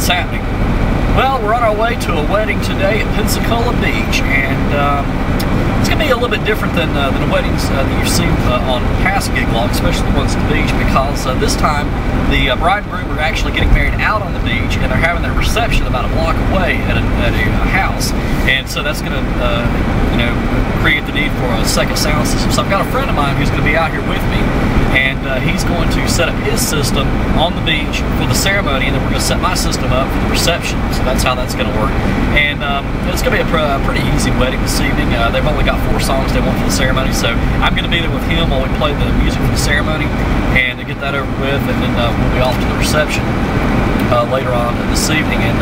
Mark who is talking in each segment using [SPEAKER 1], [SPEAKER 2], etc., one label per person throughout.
[SPEAKER 1] what's happening? Well, we're on our way to a wedding today at Pensacola Beach, and it's going to be a little bit different than the weddings that you've seen on past gig logs, especially the ones at the beach, because this time the bride and groom are actually getting married out on the beach, and they're having their reception about a block away at a house, and so that's going to create the need for a second sound system. So I've got a friend of mine who's going to be out here with me, and he's going to set up his system on the beach for the ceremony, and then we're going to set my system up for the reception. So that's how that's going to work. And it's going to be a pretty easy wedding this evening. They've only got 4 songs they want for the ceremony, so I'm going to be there with him while we play the music for the ceremony and to get that over with, and then we'll be off to the reception later on this evening. And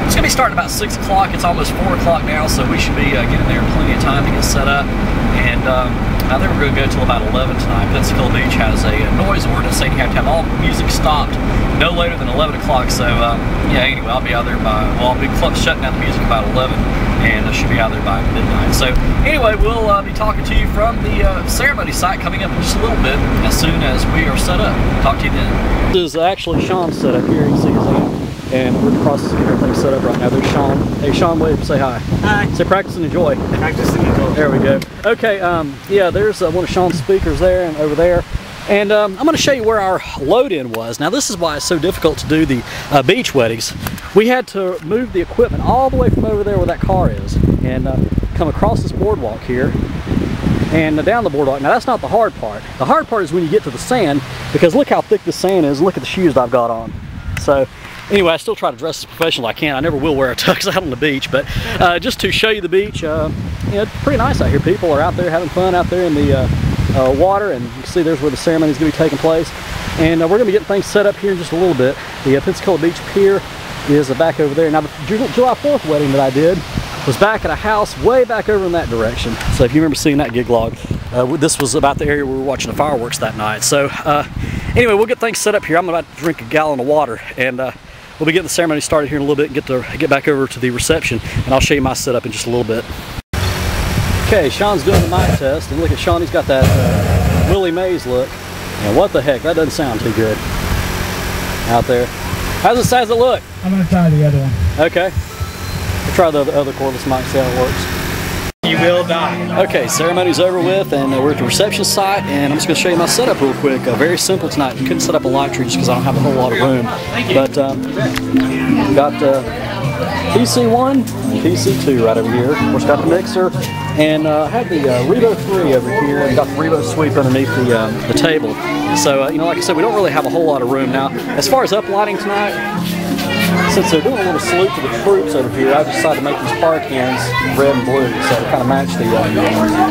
[SPEAKER 1] it's going to be starting about 6 o'clock. It's almost 4 o'clock now, so we should be getting there in plenty of time to get set up. And I think we're going to go till about 11 tonight. Pensacola Beach has a noise ordinance saying you have to have all music stopped no later than 11 o'clock. So yeah, anyway, I'll be out there by, well, I'll be shutting down the music about 11, and I should be out there by midnight. So anyway, we'll be talking to you from the ceremony site coming up in just a little bit as soon as we are set up. Talk to you then. This is actually Sean's setup here. You can see his hand. And we're in the process of getting everything set up right now. There's Sean. Hey Sean, wave, say hi. Hi. Say practice and enjoy.
[SPEAKER 2] Practice and enjoy.
[SPEAKER 1] There we go. Okay, yeah, there's one of Sean's speakers there and over there. And I'm going to show you where our load-in was. Now this is why it's so difficult to do the beach weddings. We had to move the equipment all the way from over there where that car is and come across this boardwalk here and down the boardwalk. Now that's not the hard part. The hard part is when you get to the sand, because look how thick the sand is. Look at the shoes I've got on. So anyway, I still try to dress as professional as I can. I never will wear a tux out on the beach, but just to show you the beach, it's pretty nice out here. People are out there having fun out there in the water, and you can see there's where the ceremony is going to be taking place. And we're going to be getting things set up here in just a little bit. The Pensacola Beach Pier is back over there. Now the July 4th wedding that I did was back at a house way back over in that direction. So if you remember seeing that gig log, this was about the area where we were watching the fireworks that night. So anyway, we'll get things set up here. I'm about to drink a gallon of water, and we'll be getting the ceremony started here in a little bit and get back over to the reception, and I'll show you my setup in just a little bit. Okay, Sean's doing the mic test, and look at Sean, he's got that Willie Mays look. And what the heck, that doesn't sound too good out there. How's it look?
[SPEAKER 2] I'm going to try the other one.
[SPEAKER 1] Okay. We'll try the other cordless mic, see how it works.
[SPEAKER 2] You will die.
[SPEAKER 1] Okay, ceremony's over with, and we're at the reception site, and I'm just going to show you my setup real quick. Very simple tonight. You couldn't set up a light tree just because I don't have a whole lot of room. But we've got PC1 and PC2 right over here. Of course, got the mixer, and I have the Revo 3 over here, and got the Revo sweep underneath the table. So, like I said, we don't really have a whole lot of room. Now, as far as uplighting tonight, since they're doing a little salute to the troops over here, I decided to make these fire cans red and blue, so to kind of match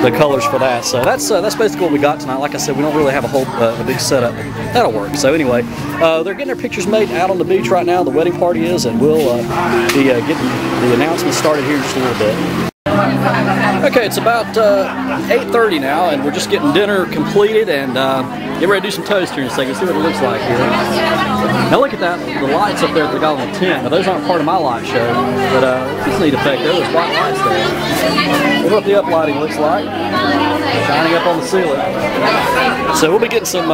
[SPEAKER 1] the colors for that. So that's basically what we got tonight. Like I said, we don't really have a whole a big setup. That'll work. So anyway, they're getting their pictures made out on the beach right now. The wedding party is, and we'll be getting the announcement started here in just a little bit. Okay, it's about 8:30 now, and we're just getting dinner completed and get ready to do some toast here in a second. See what it looks like here. Now look at that, the lights up there that they got on the tent. Now those aren't part of my light show, but it's a neat effect there. There's white lights there. Look what the uplighting looks like, shining up on the ceiling. So we'll be getting some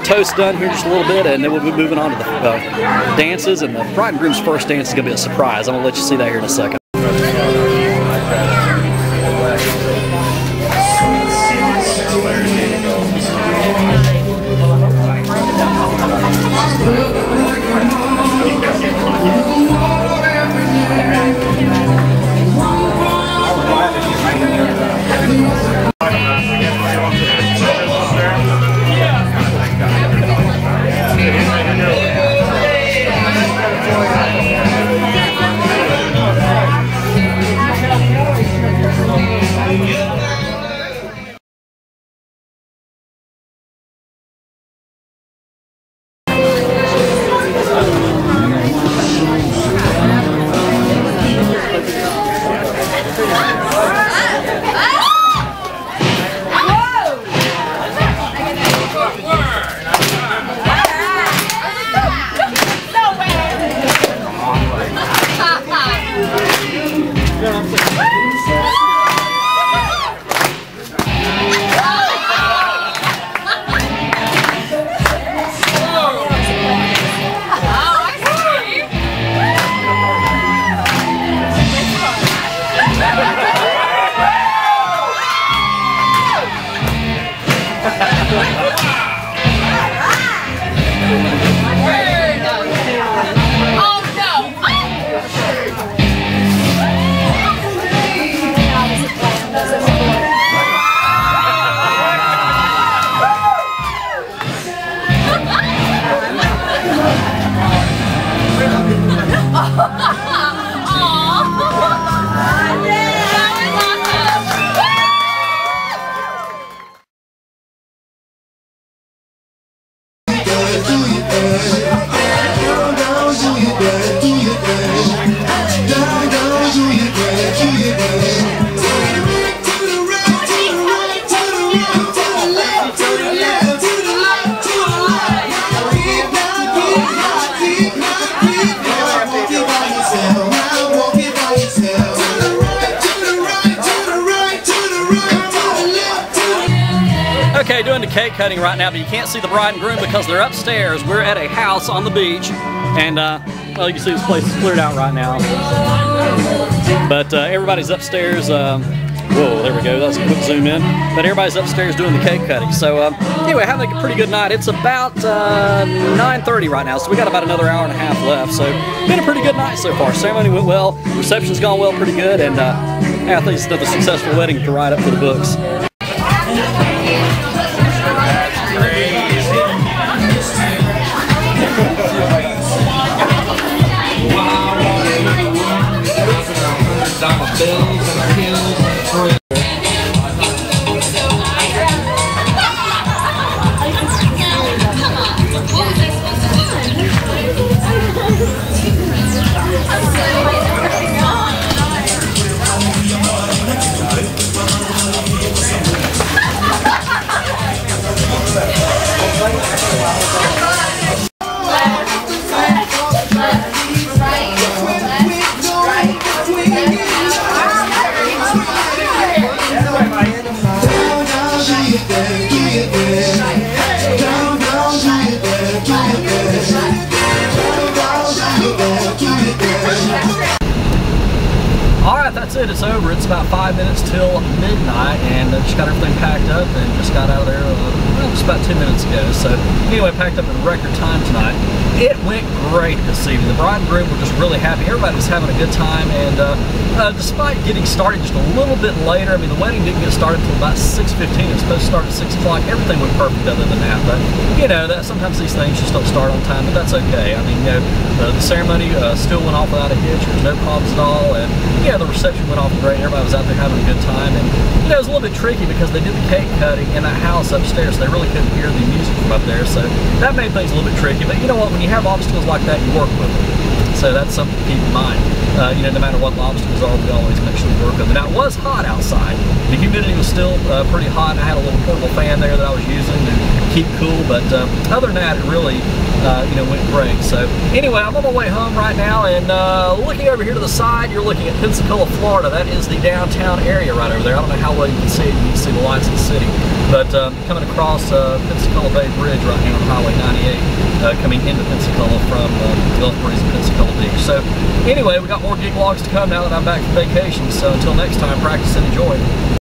[SPEAKER 1] toast done here in just a little bit, and then we'll be moving on to the dances. And the bride and groom's first dance is going to be a surprise. I'm going to let you see that here in a second. Okay, doing the cake cutting right now, but you can't see the bride and groom because they're upstairs. We're at a house on the beach, and well, you can see this place is cleared out right now. But everybody's upstairs. Whoa, there we go. That's a quick zoom in. But everybody's upstairs doing the cake cutting. So anyway, having a pretty good night. It's about 9:30 right now, so we got about another hour and a half left. So been a pretty good night so far. Ceremony went well. Reception's gone well, pretty good, and I think it's another successful wedding to write up for the books. Alright, that's it. It's over. It's about 5 minutes till midnight, and just got everything packed up and just got out of there just about 2 minutes ago. So anyway, packed up in record time tonight. It went great this evening. The bride and groom were just really happy. Everybody was having a good time, and despite getting started just a little bit later, I mean, the wedding didn't get started until about 6:15. It was supposed to start at 6 o'clock. Everything went perfect other than that, but you know, sometimes these things just don't start on time, but that's okay. I mean, you know, the ceremony still went off without a hitch. There was no problems at all, and yeah, the reception went off great. Everybody was out there having a good time, and you know, it was a little bit tricky because they did the cake cutting in that house upstairs, so they really couldn't hear the music from up there, so that made things a little bit tricky. But you know what, when you have obstacles like that, you work with them, so that's something to keep in mind. You know, no matter what the obstacles are, we always make sure we work with them. Now, it was hot outside. The humidity was still pretty hot, and I had a little portable fan there that I was using to keep cool, but other than that, it really you know, went great. So anyway, I'm on my way home right now, and looking over here to the side, you're looking at Pensacola, Florida. That is the downtown area right over there. I don't know how well you can see it. You can see the lights of the city, but coming across Pensacola Bay Bridge right now on Highway 98, coming into Pensacola from Gulf Breeze and Pensacola Beach. So anyway, we got more gig logs to come now that I'm back from vacation. So until next time, practice and enjoy.